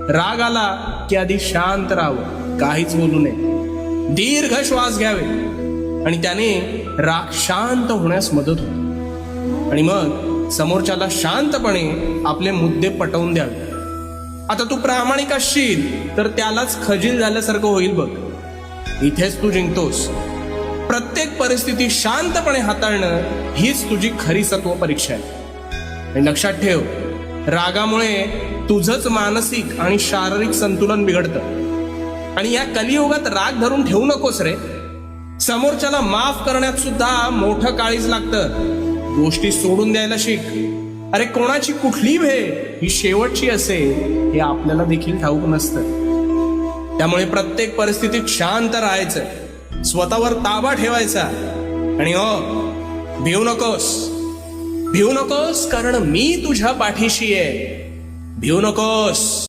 राग आला की आधी शांत राहावं, काहीच बोलू नये, दीर्घ श्वास घ्यावे आणि त्याने राग शांत होण्यास मदत होते आणि मग समोरच्याला शांतपणे आपले मुद्दे पटवून द्यावे. आता तू प्रामाणिक असशील तर त्यालाच खजील झाल्यासारखं होईल बघ. इथेच तू जिंकतोस. प्रत्येक परिस्थिती शांतपणे हाताळणं हीच तुझी खरी सत्व परीक्षा आहे. आणि लक्षात ठेव, रागामुळे तुझंच मानसिक आणि शारीरिक संतुलन बिघडतं. आणि या कलियुगात राग धरून ठेवू नकोस रे. समोरच्याला माफ करण्यात सुद्धा मोठं काळीज लागतं. गोष्टी सोडून द्यायला शिक. अरे कोणाची कुठली भेट ही शेवटची असेल हे आपल्याला देखील ठाऊक नसतं. त्यामुळे प्रत्येक परिस्थितीत शांत राहायचं, स्वतःवर ताबा ठेवायचा आणि हो, भिवू नकोस, कारण मी तुझ्या पाठीशी आहे. भिवू नकोस.